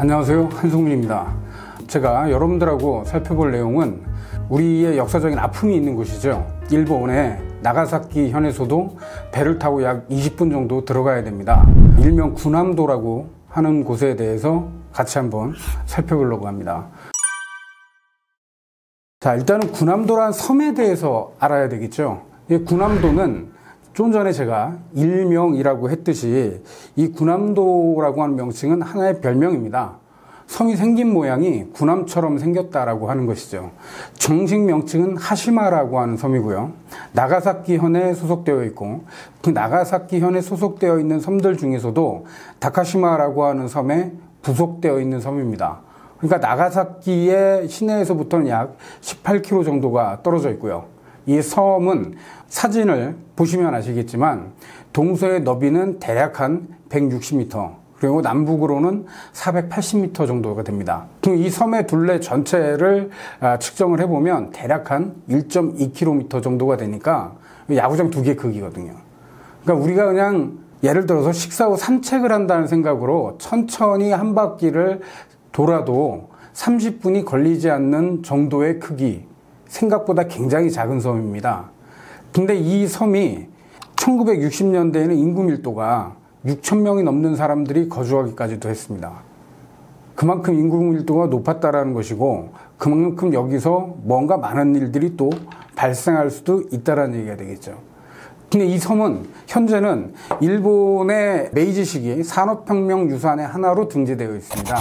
안녕하세요, 한송민입니다. 제가 여러분들하고 살펴볼 내용은 우리의 역사적인 아픔이 있는 곳이죠. 일본의 나가사키 현에서도 배를 타고 약 20분 정도 들어가야 됩니다. 일명 군함도라고 하는 곳에 대해서 같이 한번 살펴보려고 합니다. 자, 일단은 군함도란 섬에 대해서 알아야 되겠죠. 이 군함도는 좀 전에 제가 일명이라고 했듯이 이 군함도라고 하는 명칭은 하나의 별명입니다. 섬이 생긴 모양이 군함처럼 생겼다라고 하는 것이죠. 정식 명칭은 하시마라고 하는 섬이고요. 나가사키 현에 소속되어 있고, 그 나가사키 현에 소속되어 있는 섬들 중에서도 다카시마라고 하는 섬에 부속되어 있는 섬입니다. 그러니까 나가사키의 시내에서부터는 약 18km 정도가 떨어져 있고요. 이 섬은 사진을 보시면 아시겠지만 동서의 너비는 대략 한 160m, 그리고 남북으로는 480m 정도가 됩니다. 이 섬의 둘레 전체를 측정을 해보면 대략 한 1.2km 정도가 되니까 야구장 2개 크기거든요. 그러니까 우리가 그냥 예를 들어서 식사 후 산책을 한다는 생각으로 천천히 한 바퀴를 돌아도 30분이 걸리지 않는 정도의 크기, 생각보다 굉장히 작은 섬입니다. 근데 이 섬이 1960년대에는 인구 밀도가 6,000명이 넘는 사람들이 거주하기까지도 했습니다. 그만큼 인구 밀도가 높았다라는 것이고, 그만큼 여기서 뭔가 많은 일들이 또 발생할 수도 있다라는 얘기가 되겠죠. 근데 이 섬은 현재는 일본의 메이지 시기 산업혁명 유산의 하나로 등재되어 있습니다.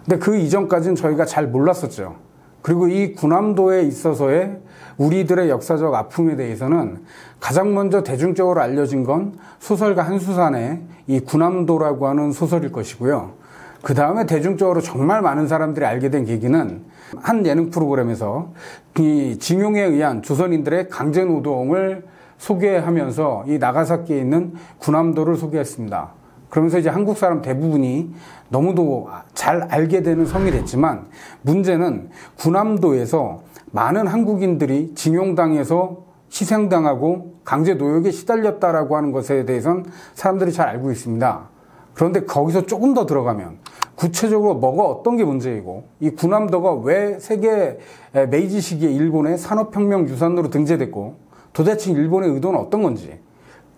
근데 그 이전까지는 저희가 잘 몰랐었죠. 그리고 이 군함도에 있어서의 우리들의 역사적 아픔에 대해서는 가장 먼저 대중적으로 알려진 건 소설가 한수산의 이 군함도라고 하는 소설일 것이고요. 그 다음에 대중적으로 정말 많은 사람들이 알게 된 계기는 한 예능 프로그램에서 이 징용에 의한 조선인들의 강제노동을 소개하면서 이 나가사키에 있는 군함도를 소개했습니다. 그러면서 이제 한국 사람 대부분이 너무도 잘 알게 되는 섬이 됐지만, 문제는 군함도에서 많은 한국인들이 징용당해서 희생당하고 강제 노역에 시달렸다라고 하는 것에 대해서는 사람들이 잘 알고 있습니다. 그런데 거기서 조금 더 들어가면 구체적으로 뭐가 어떤 게 문제이고, 이 군함도가 왜 세계 메이지 시기에 일본의 산업혁명 유산으로 등재됐고, 도대체 일본의 의도는 어떤 건지,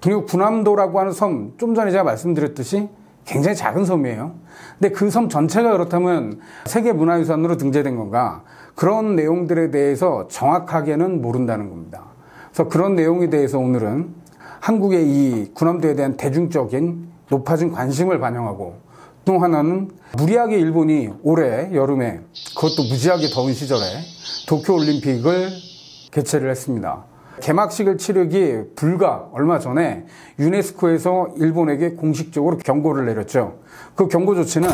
그리고 군함도라고 하는 섬, 좀 전에 제가 말씀드렸듯이 굉장히 작은 섬이에요. 근데 그 섬 전체가 그렇다면 세계문화유산으로 등재된 건가? 그런 내용들에 대해서 정확하게는 모른다는 겁니다. 그래서 그런 내용에 대해서 오늘은 한국의 이 군함도에 대한 대중적인 높아진 관심을 반영하고, 또 하나는 무리하게 일본이 올해 여름에, 그것도 무지하게 더운 시절에 도쿄올림픽을 개최를 했습니다. 개막식을 치르기 불과 얼마 전에 유네스코에서 일본에게 공식적으로 경고를 내렸죠. 그 경고 조치는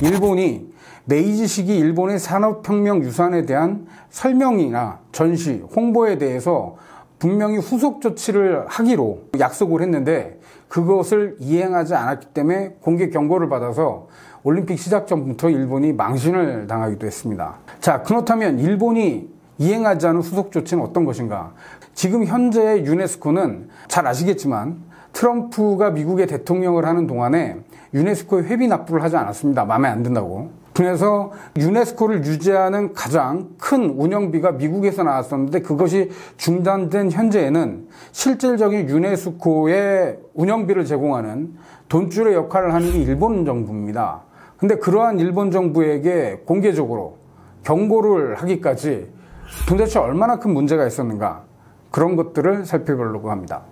일본이 메이지 시기 일본의 산업혁명 유산에 대한 설명이나 전시, 홍보에 대해서 분명히 후속 조치를 하기로 약속을 했는데, 그것을 이행하지 않았기 때문에 공개 경고를 받아서 올림픽 시작 전부터 일본이 망신을 당하기도 했습니다. 자, 그렇다면 일본이 이행하지 않은 후속 조치는 어떤 것인가? 지금 현재의 유네스코는 잘 아시겠지만 트럼프가 미국의 대통령을 하는 동안에 유네스코에 회비 납부를 하지 않았습니다. 마음에 안 든다고. 그래서 유네스코를 유지하는 가장 큰 운영비가 미국에서 나왔었는데, 그것이 중단된 현재에는 실질적인 유네스코의 운영비를 제공하는 돈줄의 역할을 하는 게 일본 정부입니다. 근데 그러한 일본 정부에게 공개적으로 경고를 하기까지 도대체 얼마나 큰 문제가 있었는가, 그런 것들을 살펴보려고 합니다.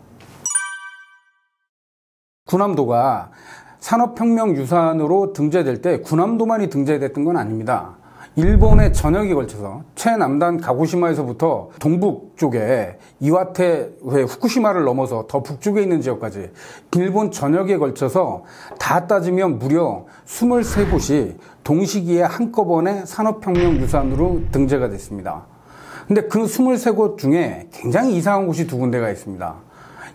군함도가 산업혁명 유산으로 등재될 때 군함도만이 등재됐던 건 아닙니다. 일본의 전역에 걸쳐서 최남단 가고시마에서부터 동북 쪽에 이와테, 후쿠시마를 넘어서 더 북쪽에 있는 지역까지 일본 전역에 걸쳐서 다 따지면 무려 23곳이 동시기에 한꺼번에 산업혁명 유산으로 등재가 됐습니다. 근데 그 23곳 중에 굉장히 이상한 곳이 2군데가 있습니다.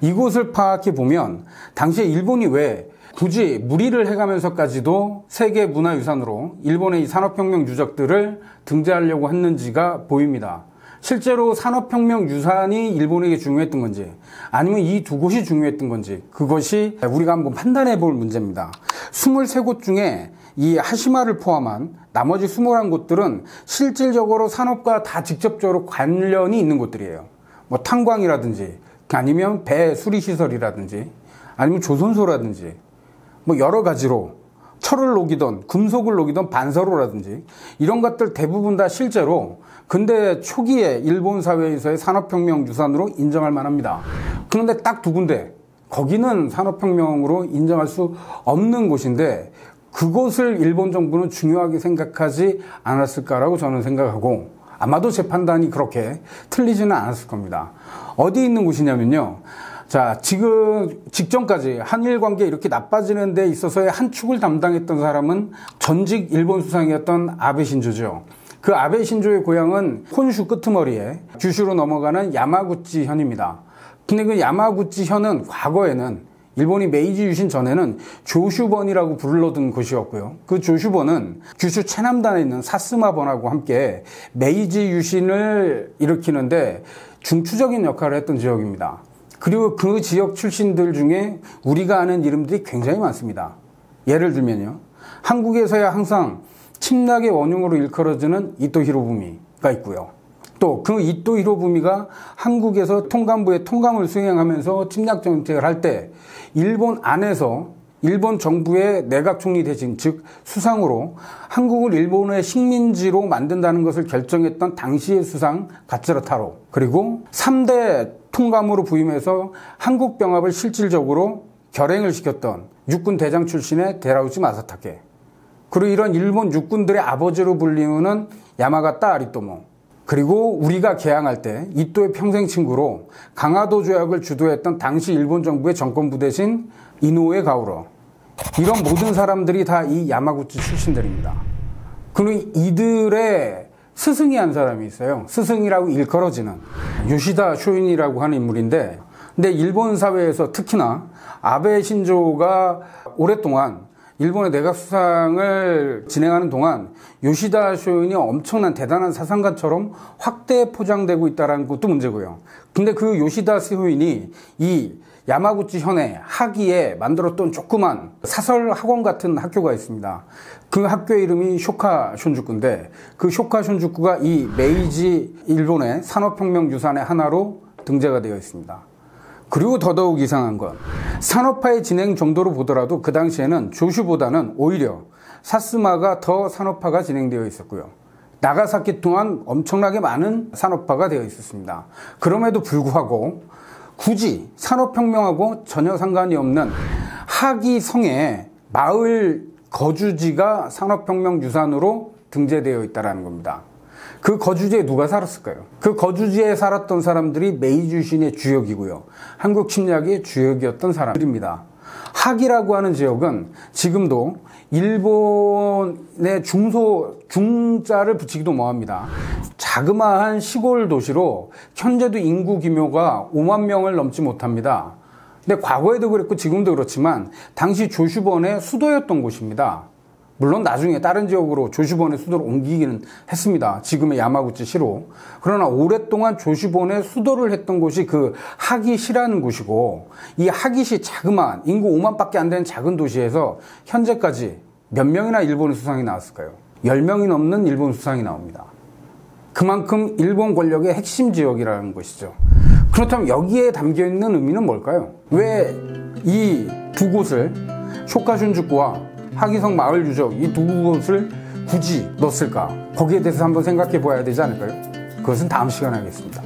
이곳을 파악해 보면 당시에 일본이 왜 굳이 무리를 해가면서까지도 세계문화유산으로 일본의 이 산업혁명 유적들을 등재하려고 했는지가 보입니다. 실제로 산업혁명 유산이 일본에게 중요했던 건지, 아니면 이 2곳이 중요했던 건지, 그것이 우리가 한번 판단해 볼 문제입니다. 23곳 중에 이 하시마를 포함한 나머지 21곳들은 실질적으로 산업과 다 직접적으로 관련이 있는 곳들이에요. 뭐 탄광이라든지 아니면 배 수리시설이라든지 아니면 조선소라든지 뭐 여러 가지로 철을 녹이던 금속을 녹이던 반사로라든지 이런 것들 대부분 다 실제로 근대 초기에 일본 사회에서의 산업혁명 유산으로 인정할 만합니다. 그런데 딱 두 군데 거기는 산업혁명으로 인정할 수 없는 곳인데 그곳을 일본 정부는 중요하게 생각하지 않았을까라고 저는 생각하고 아마도 제 판단이 그렇게 틀리지는 않았을 겁니다. 어디 있는 곳이냐면요. 자, 지금 직전까지 한일 관계 이렇게 나빠지는 데 있어서의 한 축을 담당했던 사람은 전직 일본 수상이었던 아베 신조죠. 그 아베 신조의 고향은 혼슈 끄트머리에 규슈로 넘어가는 야마구치 현입니다. 근데 그 야마구치 현은 과거에는 일본이 메이지 유신 전에는 조슈번이라고 불러둔 곳이었고요. 그 조슈번은 규슈 최남단에 있는 사스마번하고 함께 메이지 유신을 일으키는데 중추적인 역할을 했던 지역입니다. 그리고 그 지역 출신들 중에 우리가 아는 이름들이 굉장히 많습니다. 예를 들면요. 한국에서야 항상 침략의 원흉으로 일컬어지는 이토 히로부미가 있고요. 또 그 이토 히로부미가 한국에서 통감부의 통감을 수행하면서 침략 정책을 할 때 일본 안에서 일본 정부의 내각 총리 대신 즉 수상으로 한국을 일본의 식민지로 만든다는 것을 결정했던 당시의 수상 가츠라 타로 그리고 3대 통감으로 부임해서 한국 병합을 실질적으로 결행을 시켰던 육군 대장 출신의 데라우치 마사타케 그리고 이런 일본 육군들의 아버지로 불리우는 야마가타 아리토모 그리고 우리가 개항할 때 이토의 평생 친구로 강화도 조약을 주도했던 당시 일본 정부의 정권부 대신 이노우에 가오로 이런 모든 사람들이 다 이 야마구치 출신들입니다. 그리고 이들의 스승이 한 사람이 있어요. 스승이라고 일컬어지는 요시다 쇼인이라고 하는 인물인데 근데 일본 사회에서 특히나 아베 신조가 오랫동안 일본의 내각 수상을 진행하는 동안 요시다 쇼인이 엄청난 대단한 사상가처럼 확대 포장되고 있다는 것도 문제고요. 근데 그 요시다 쇼인이 이 야마구치 현의 하기에 만들었던 조그만 사설 학원 같은 학교가 있습니다. 그 학교의 이름이 쇼카 쇼주쿠인데 그 쇼카 쇼주쿠가 이 메이지 일본의 산업혁명 유산의 하나로 등재가 되어 있습니다. 그리고 더더욱 이상한 건 산업화의 진행 정도로 보더라도 그 당시에는 조슈보다는 오히려 사스마가 더 산업화가 진행되어 있었고요. 나가사키 또한 엄청나게 많은 산업화가 되어 있었습니다. 그럼에도 불구하고 굳이 산업혁명하고 전혀 상관이 없는 하기성의 마을 거주지가 산업혁명 유산으로 등재되어 있다는 겁니다. 그 거주지에 누가 살았을까요? 그 거주지에 살았던 사람들이 메이지 유신의 주역이고요. 한국 침략의 주역이었던 사람들입니다. 하기라고 하는 지역은 지금도 일본의 중자를 붙이기도 뭐합니다. 자그마한 시골 도시로 현재도 인구 규모가 5만 명을 넘지 못합니다. 근데 과거에도 그랬고 지금도 그렇지만 당시 조슈번의 수도였던 곳입니다. 물론 나중에 다른 지역으로 조슈번의 수도를 옮기기는 했습니다. 지금의 야마구치시로. 그러나 오랫동안 조슈번의 수도를 했던 곳이 그 하기시라는 곳이고 이 하기시 자그마한 인구 5만밖에 안 되는 작은 도시에서 현재까지 몇 명이나 일본의 수상이 나왔을까요? 10명이 넘는 일본 수상이 나옵니다. 그만큼 일본 권력의 핵심 지역이라는 것이죠. 그렇다면 여기에 담겨있는 의미는 뭘까요? 왜 이 두 곳을 쇼카슌주쿠와 하기성 마을 유적 이 두 곳을 굳이 넣었을까? 거기에 대해서 한번 생각해 봐야 되지 않을까요? 그것은 다음 시간에 하겠습니다.